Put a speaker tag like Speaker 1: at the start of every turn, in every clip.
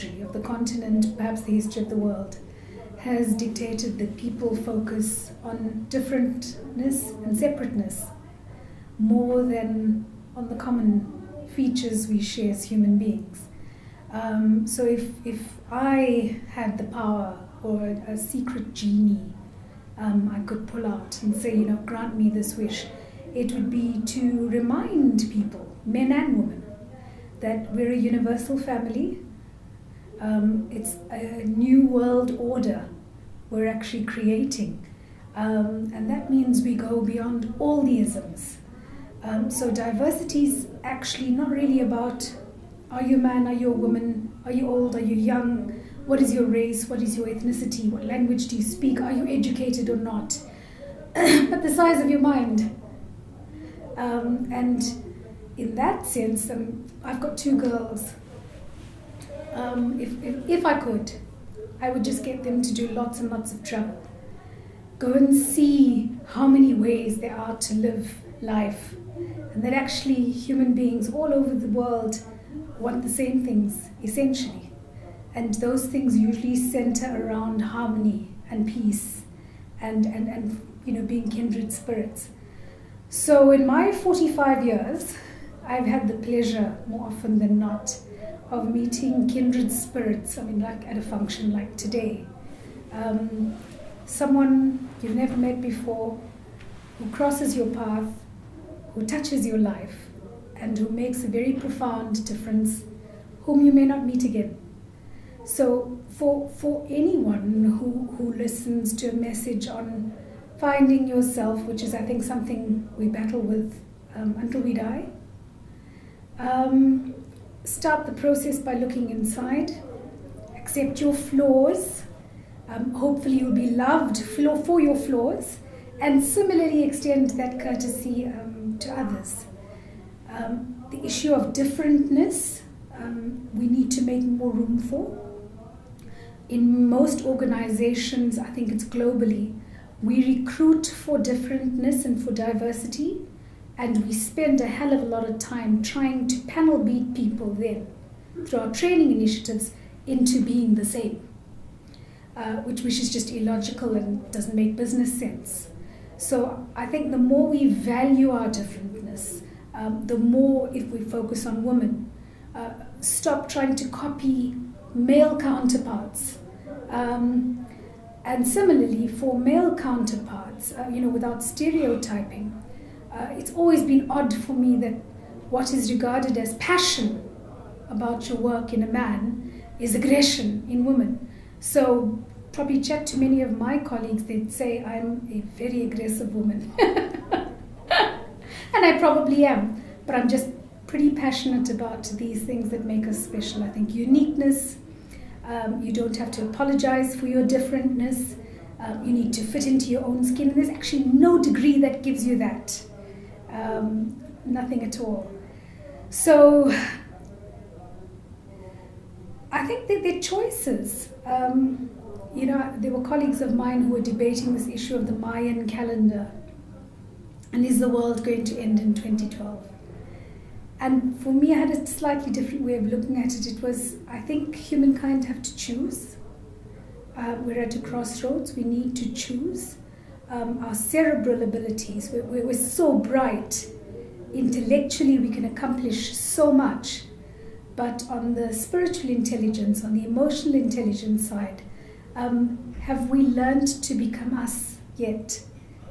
Speaker 1: history of the continent, perhaps the history of the world, has dictated that people focus on differentness and separateness more than on the common features we share as human beings. So if I had the power or a secret genie I could pull out and say, grant me this wish, it would be to remind people, men and women, that we're a universal family. It's a new world order we're actually creating. And that means we go beyond all the isms. So diversity is actually not really about, are you a man, are you a woman, are you old, are you young, what is your race, what is your ethnicity, what language do you speak, are you educated or not, but the size of your mind. And in that sense, I've got 2 girls. If I could, I would just get them to do lots and lots of travel. Go and see how many ways there are to live life, and that actually human beings all over the world want the same things, essentially. And those things usually center around harmony and peace and being kindred spirits. So in my 45 years, I've had the pleasure, more often than not, of meeting kindred spirits, like at a function like today. Someone you've never met before, who crosses your path, who touches your life, and who makes a very profound difference, whom you may not meet again. So for anyone who listens to a message on finding yourself, which is, I think, something we battle with until we die, start the process by looking inside, accept your flaws, hopefully you'll be loved for your flaws, and similarly extend that courtesy to others. The issue of differentness, we need to make more room for. In most organizations, I think it's globally, we recruit for differentness and for diversity, and we spend a hell of a lot of time trying to panel beat people then, through our training initiatives, into being the same, which is just illogical and doesn't make business sense. So I think the more we value our differentness, the more, if we focus on women, stop trying to copy male counterparts. And similarly, for male counterparts, without stereotyping, it's always been odd for me that what is regarded as passion about your work in a man is aggression in women. So probably chat to many of my colleagues, they'd say I'm a very aggressive woman. And I probably am, but I'm just pretty passionate about these things that make us special. I think uniqueness, you don't have to apologize for your differentness, you need to fit into your own skin, and there's actually no degree that gives you that. Nothing at all. So I think that they're choices. There were colleagues of mine who were debating this issue of the Mayan calendar, and is the world going to end in 2012? And for me, I had a slightly different way of looking at it. It was, I think humankind have to choose. We're at a crossroads. We need to choose. Our cerebral abilities, we're so bright. Intellectually, we can accomplish so much. But on the spiritual intelligence, on the emotional intelligence side, have we learned to become us yet?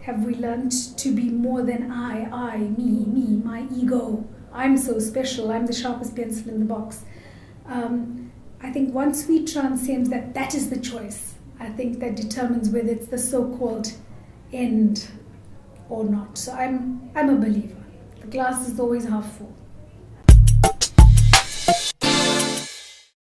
Speaker 1: Have we learned to be more than I, me, my ego? I'm so special, I'm the sharpest pencil in the box. I think once we transcend that is the choice. I think that determines whether it's the so-called end or not. So I'm a believer. The glass is always half full.